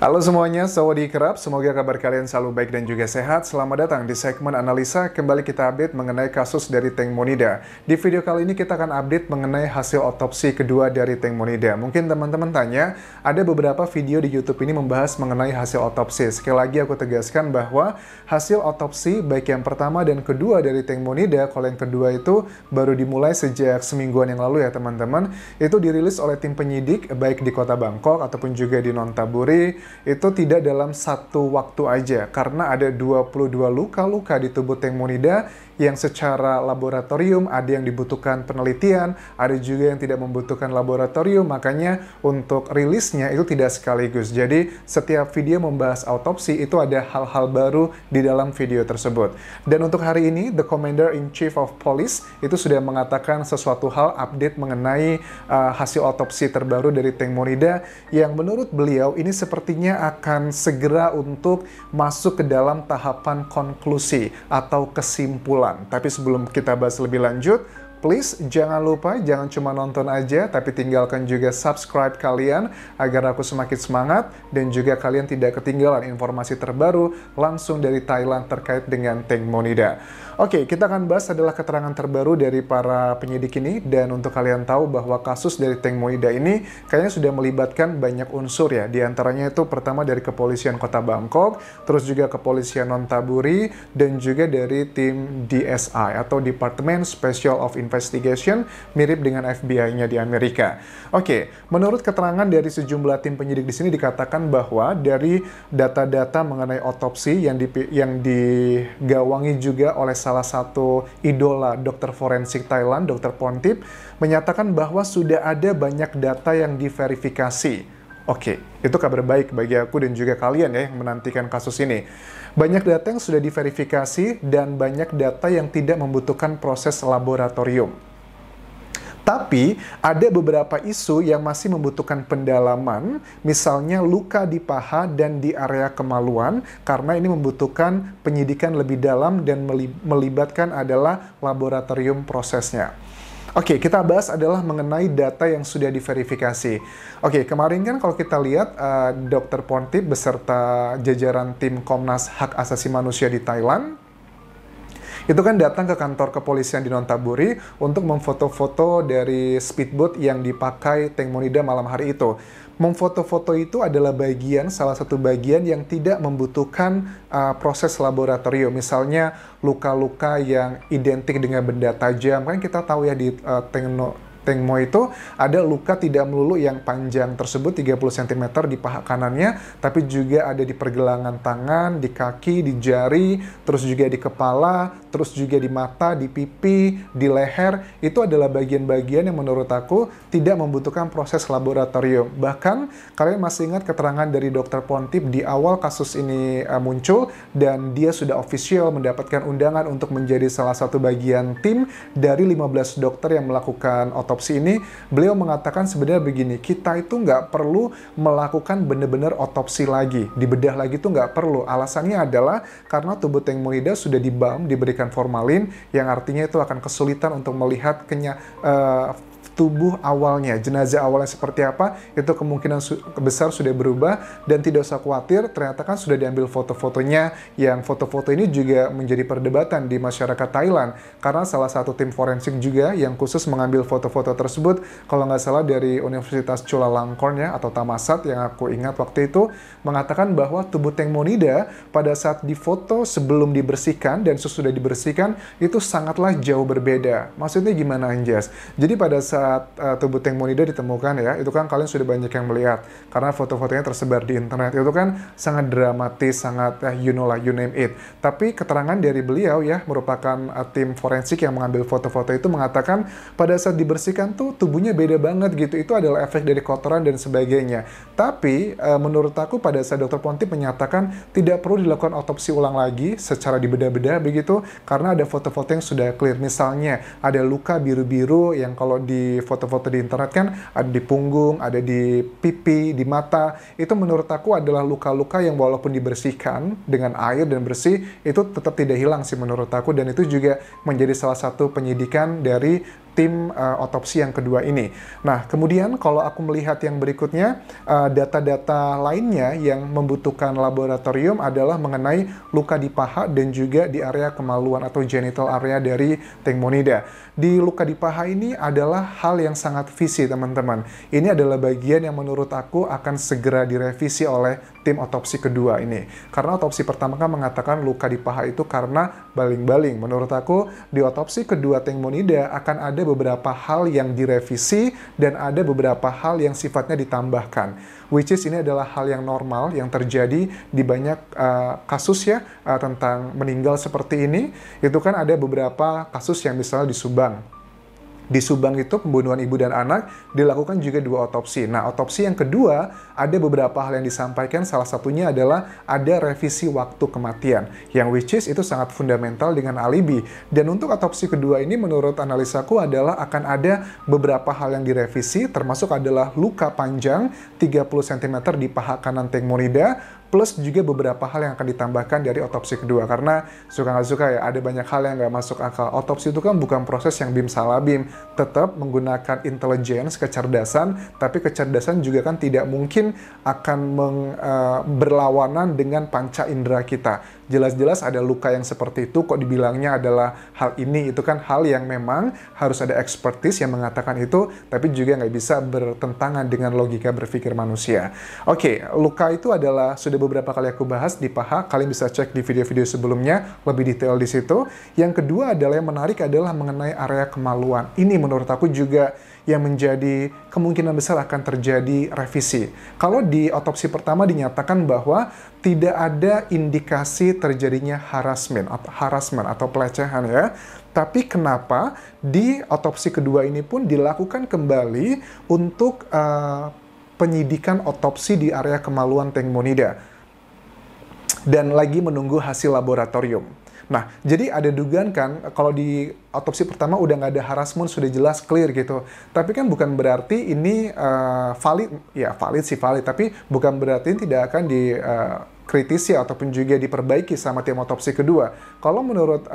Halo semuanya, sawadee kerap. Semoga kabar kalian selalu baik dan juga sehat. Selamat datang di segmen analisa. Kembali kita update mengenai kasus dari Teng Monida. Di video kali ini kita akan update mengenai hasil otopsi kedua dari Teng Monida. Mungkin teman-teman tanya, ada beberapa video di YouTube ini membahas mengenai hasil otopsi. Sekali lagi aku tegaskan bahwa hasil otopsi baik yang pertama dan kedua dari Teng Monida, kalau yang kedua itu baru dimulai sejak semingguan yang lalu ya teman-teman. Itu dirilis oleh tim penyidik baik di Kota Bangkok ataupun juga di Nonthaburi. Itu tidak dalam satu waktu aja, karena ada 22 luka-luka di tubuh Teng Monida yang secara laboratorium ada yang dibutuhkan penelitian, ada juga yang tidak membutuhkan laboratorium, makanya untuk rilisnya itu tidak sekaligus. Jadi setiap video membahas autopsi itu ada hal-hal baru di dalam video tersebut. Dan untuk hari ini, The Commander-in-Chief of Police itu sudah mengatakan sesuatu hal update mengenai hasil otopsi terbaru dari Teng Monida yang menurut beliau ini sepertinya akan segera untuk masuk ke dalam tahapan konklusi atau kesimpulan. Tapi sebelum kita bahas lebih lanjut, please jangan lupa, jangan cuma nonton aja, tapi tinggalkan juga subscribe kalian agar aku semakin semangat dan juga kalian tidak ketinggalan informasi terbaru langsung dari Thailand terkait dengan Teng Monida. Oke, kita akan bahas adalah keterangan terbaru dari para penyidik ini, dan untuk kalian tahu bahwa kasus dari Teng Monida ini kayaknya sudah melibatkan banyak unsur ya. Di antaranya itu pertama dari kepolisian Kota Bangkok, terus juga kepolisian Nonthaburi, dan juga dari tim DSI atau Department Special of Investigation, mirip dengan FBI-nya di Amerika. Oke, menurut keterangan dari sejumlah tim penyidik di sini dikatakan bahwa dari data-data mengenai otopsi yang digawangi juga oleh salah satu idola dokter forensik Thailand, Dr. Pontip, menyatakan bahwa sudah ada banyak data yang diverifikasi. Oke, itu kabar baik bagi aku dan juga kalian ya yang menantikan kasus ini. Banyak data yang sudah diverifikasi dan banyak data yang tidak membutuhkan proses laboratorium. Tapi ada beberapa isu yang masih membutuhkan pendalaman, misalnya luka di paha dan di area kemaluan, karena ini membutuhkan penyidikan lebih dalam dan melibatkan adalah laboratorium prosesnya. Oke, kita bahas adalah mengenai data yang sudah diverifikasi. Oke, kemarin kan kalau kita lihat Dr. Pontip beserta jajaran tim Komnas Hak Asasi Manusia di Thailand, itu kan datang ke kantor kepolisian di Nonthaburi untuk memfoto-foto dari speedboat yang dipakai Teng Monida malam hari itu. Memfoto-foto itu adalah salah satu bagian yang tidak membutuhkan proses laboratorium. Misalnya luka-luka yang identik dengan benda tajam. Kan kita tahu ya di Teng Mo itu ada luka tidak melulu yang panjang tersebut 30 cm di paha kanannya, tapi juga ada di pergelangan tangan, di kaki, di jari, terus juga di kepala, terus juga di mata, di pipi, di leher. Itu adalah bagian-bagian yang menurut aku tidak membutuhkan proses laboratorium. Bahkan kalian masih ingat keterangan dari Dr. Pontip di awal kasus ini muncul, dan dia sudah official mendapatkan undangan untuk menjadi salah satu bagian tim dari 15 dokter yang melakukan otopsi ini. Beliau mengatakan sebenarnya begini, kita itu nggak perlu melakukan benar-benar otopsi lagi, dibedah lagi itu nggak perlu. Alasannya adalah karena tubuh Teng Monida sudah dibam, diberikan formalin, yang artinya itu akan kesulitan untuk melihat tubuh awalnya, jenazah awalnya seperti apa, itu kemungkinan besar sudah berubah, dan tidak usah khawatir, ternyata kan sudah diambil foto-fotonya, yang foto-foto ini juga menjadi perdebatan di masyarakat Thailand, karena salah satu tim forensik juga yang khusus mengambil foto-foto tersebut, kalau nggak salah dari Universitas Chulalongkorn ya, atau Thammasat yang aku ingat waktu itu, mengatakan bahwa tubuh Teng Monida pada saat difoto sebelum dibersihkan dan sesudah dibersihkan, itu sangatlah jauh berbeda. Maksudnya gimana, Anjas? Jadi pada saat tubuh Teng Monida ditemukan ya, itu kan kalian sudah banyak yang melihat karena foto-fotonya tersebar di internet, itu kan sangat dramatis, sangat you know lah, you name it. Tapi keterangan dari beliau ya, merupakan tim forensik yang mengambil foto-foto itu, mengatakan pada saat dibersihkan tuh tubuhnya beda banget gitu, itu adalah efek dari kotoran dan sebagainya. Tapi menurut aku pada saat Dr. Pontip menyatakan tidak perlu dilakukan otopsi ulang lagi secara dibedah-bedah begitu, karena ada foto-foto yang sudah clear. Misalnya ada luka biru-biru yang kalau di foto-foto di internet kan ada di punggung, ada di pipi, di mata. Itu menurut aku adalah luka-luka yang walaupun dibersihkan dengan air dan bersih, itu tetap tidak hilang sih menurut aku, dan itu juga menjadi salah satu penyidikan dari tim otopsi yang kedua ini. Nah, kemudian kalau aku melihat yang berikutnya, data-data lainnya yang membutuhkan laboratorium adalah mengenai luka di paha dan juga di area kemaluan atau genital area dari Tengmonida. Di luka di paha ini adalah hal yang sangat visi, teman-teman. Ini adalah bagian yang menurut aku akan segera direvisi oleh tim otopsi kedua ini. Karena otopsi pertama kan mengatakan luka di paha itu karena baling-baling. Menurut aku, di otopsi kedua Tengmonida akan ada beberapa hal yang direvisi dan ada beberapa hal yang sifatnya ditambahkan. Which is ini adalah hal yang normal yang terjadi di banyak kasus ya tentang meninggal seperti ini. Itu kan ada beberapa kasus yang misalnya di Subang. Di Subang itu pembunuhan ibu dan anak dilakukan juga 2 otopsi. Nah, otopsi yang kedua ada beberapa hal yang disampaikan, salah satunya adalah ada revisi waktu kematian, yang which is itu sangat fundamental dengan alibi. Dan untuk otopsi kedua ini menurut analisaku adalah akan ada beberapa hal yang direvisi, termasuk adalah luka panjang 30 cm di paha kanan Tengmonida, plus juga beberapa hal yang akan ditambahkan dari otopsi kedua. Karena suka nggak suka ya, ada banyak hal yang nggak masuk akal. Otopsi itu kan bukan proses yang bim salah bim, tetap menggunakan intelligence, kecerdasan, tapi kecerdasan juga kan tidak mungkin akan berlawanan dengan panca indera kita. Jelas-jelas ada luka yang seperti itu, kok dibilangnya adalah hal ini, itu kan hal yang memang harus ada expertise yang mengatakan itu, tapi juga nggak bisa bertentangan dengan logika berpikir manusia. Oke, luka itu adalah sudah beberapa kali aku bahas di paha, kalian bisa cek di video-video sebelumnya, lebih detail di situ. Yang kedua adalah yang menarik adalah mengenai area kemaluan. Ini menurut aku juga yang menjadi kemungkinan besar akan terjadi revisi. Kalau di otopsi pertama dinyatakan bahwa tidak ada indikasi terjadinya harassment atau pelecehan ya. Tapi kenapa di otopsi kedua ini pun dilakukan kembali untuk penyidikan otopsi di area kemaluan Tengmonida dan lagi menunggu hasil laboratorium. Nah, jadi ada dugaan kan, kalau di otopsi pertama udah nggak ada harassment, sudah jelas clear gitu. Tapi kan bukan berarti ini valid, ya valid sih valid, tapi bukan berarti ini tidak akan dikritisi ataupun juga diperbaiki sama tim otopsi kedua. Kalau menurut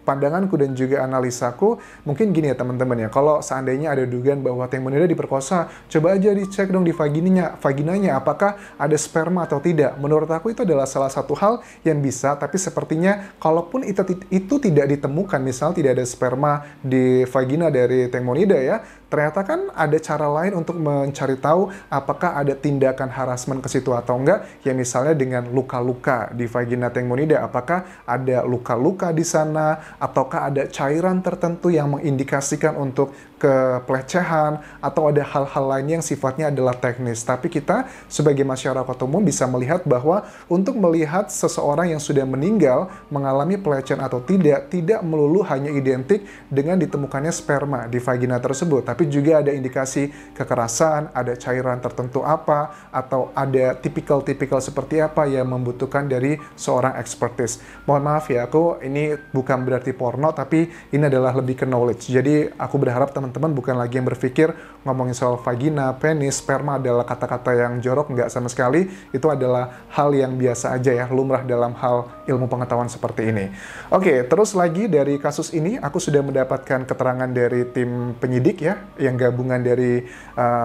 pandanganku dan juga analisaku, mungkin gini ya teman-teman ya, kalau seandainya ada dugaan bahwa Tengmonida diperkosa, coba aja dicek dong di vaginanya, apakah ada sperma atau tidak. Menurut aku itu adalah salah satu hal yang bisa, tapi sepertinya kalaupun itu tidak ditemukan, misal tidak ada sperma di vagina dari Tengmonida ya, ternyata kan ada cara lain untuk mencari tahu apakah ada tindakan harassment ke situ atau enggak, ya misalnya dengan luka-luka di vagina Tengmonida, apakah ada luka-luka di sana, ataukah ada cairan tertentu yang mengindikasikan untuk kepelecehan, atau ada hal-hal lain yang sifatnya adalah teknis. Tapi kita sebagai masyarakat umum bisa melihat bahwa untuk melihat seseorang yang sudah meninggal mengalami pelecehan atau tidak melulu hanya identik dengan ditemukannya sperma di vagina tersebut, tapi juga ada indikasi kekerasan, ada cairan tertentu apa, atau ada tipikal seperti apa yang membutuhkan dari seorang expertise. Mohon maaf ya, aku ini bukan berarti porno, tapi ini adalah lebih ke knowledge. Jadi aku berharap teman-teman bukan lagi yang berpikir ngomongin soal vagina, penis, sperma adalah kata-kata yang jorok, nggak sama sekali. Itu adalah hal yang biasa aja ya, lumrah dalam hal ilmu pengetahuan seperti ini. Oke, terus lagi dari kasus ini, aku sudah mendapatkan keterangan dari tim penyidik ya, yang gabungan dari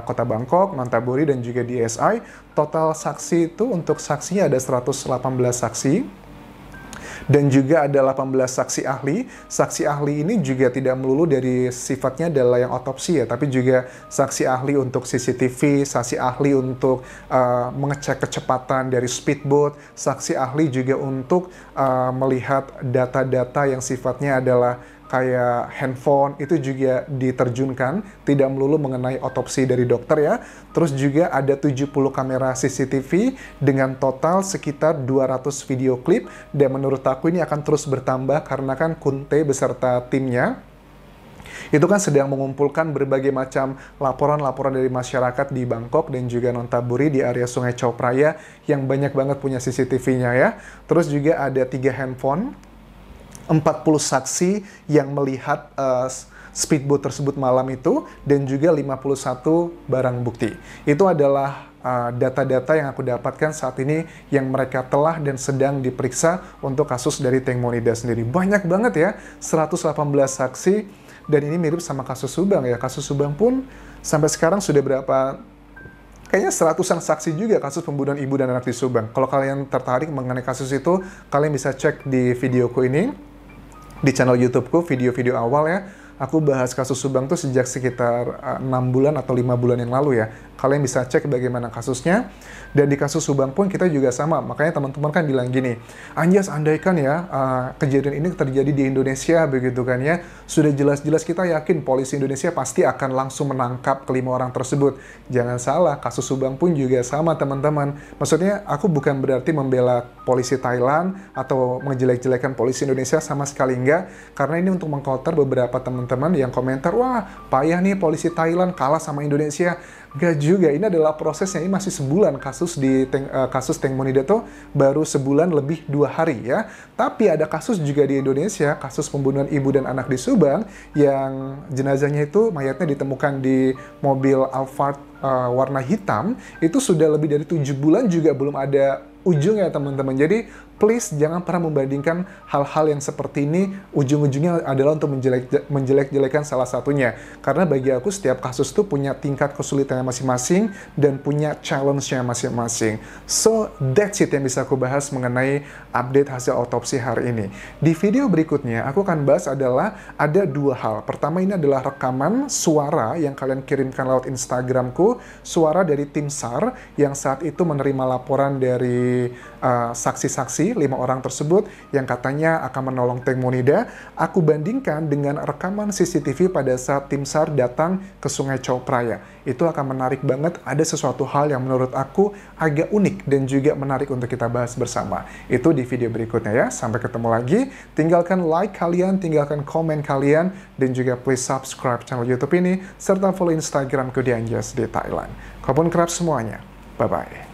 Kota Bangkok, Nonthaburi, dan juga DSI. Total saksi itu untuk saksinya ada 118 saksi. Dan juga ada 18 saksi ahli. Saksi ahli ini juga tidak melulu dari sifatnya adalah yang otopsi ya, tapi juga saksi ahli untuk CCTV, saksi ahli untuk mengecek kecepatan dari speedboat, saksi ahli juga untuk melihat data-data yang sifatnya adalah kayak handphone, itu juga diterjunkan, tidak melulu mengenai otopsi dari dokter ya. Terus juga ada 70 kamera CCTV dengan total sekitar 200 video klip, dan menurut aku ini akan terus bertambah karena kan Kunte beserta timnya itu kan sedang mengumpulkan berbagai macam laporan-laporan dari masyarakat di Bangkok dan juga Nonthaburi di area Sungai Chao Phraya yang banyak banget punya CCTV-nya ya. Terus juga ada 3 handphone, 40 saksi yang melihat speedboat tersebut malam itu, dan juga 51 barang bukti. Itu adalah data-data yang aku dapatkan saat ini yang mereka telah dan sedang diperiksa untuk kasus dari Tengmonida sendiri. Banyak banget ya, 118 saksi, Dan ini mirip sama kasus Subang ya. Kasus Subang pun sampai sekarang sudah berapa, kayaknya seratusan saksi juga kasus pembunuhan ibu dan anak di Subang. Kalau kalian tertarik mengenai kasus itu, kalian bisa cek di videoku ini, di channel YouTubeku, video-video awal ya. Aku bahas kasus Subang tuh sejak sekitar 6 bulan atau 5 bulan yang lalu ya. Kalian bisa cek bagaimana kasusnya. Dan di kasus Subang pun kita juga sama. Makanya teman-teman kan bilang gini, Anjas, andaikan ya kejadian ini terjadi di Indonesia begitu kan ya. Sudah jelas-jelas kita yakin polisi Indonesia pasti akan langsung menangkap kelima orang tersebut. Jangan salah, kasus Subang pun juga sama teman-teman. Maksudnya aku bukan berarti membela polisi Thailand atau menjelek-jelekan polisi Indonesia, sama sekali enggak. Karena ini untuk mengcounter beberapa teman-teman yang komentar, wah payah nih polisi Thailand kalah sama Indonesia. Gak juga, ini adalah prosesnya, ini masih sebulan kasus di kasus Teng Monida tuh baru sebulan lebih 2 hari ya. Tapi ada kasus juga di Indonesia, kasus pembunuhan ibu dan anak di Subang yang jenazahnya itu mayatnya ditemukan di mobil Alphard warna hitam, itu sudah lebih dari 7 bulan juga belum ada ujungnya teman-teman. Jadi please jangan pernah membandingkan hal-hal yang seperti ini, ujung-ujungnya adalah untuk menjelek-jelekan salah satunya. Karena bagi aku setiap kasus tuh punya tingkat kesulitannya masing-masing dan punya challenge-nya masing-masing. So that's it yang bisa aku bahas mengenai update hasil otopsi hari ini. Di video berikutnya aku akan bahas adalah ada 2 hal. Pertama, ini adalah rekaman suara yang kalian kirimkan lewat Instagramku, suara dari tim SAR yang saat itu menerima laporan dari saksi-saksi 5 orang tersebut yang katanya akan menolong Teng Monida. Aku bandingkan dengan rekaman CCTV pada saat tim SAR datang ke Sungai Chao-Phraya. Itu akan menarik banget, ada sesuatu hal yang menurut aku agak unik dan juga menarik untuk kita bahas bersama. Itu di video berikutnya ya. Sampai ketemu lagi. Tinggalkan like kalian, tinggalkan komen kalian, dan juga please subscribe channel YouTube ini serta follow Instagramku di Anjas di Thailand. Kapan kerap semuanya. Bye-bye.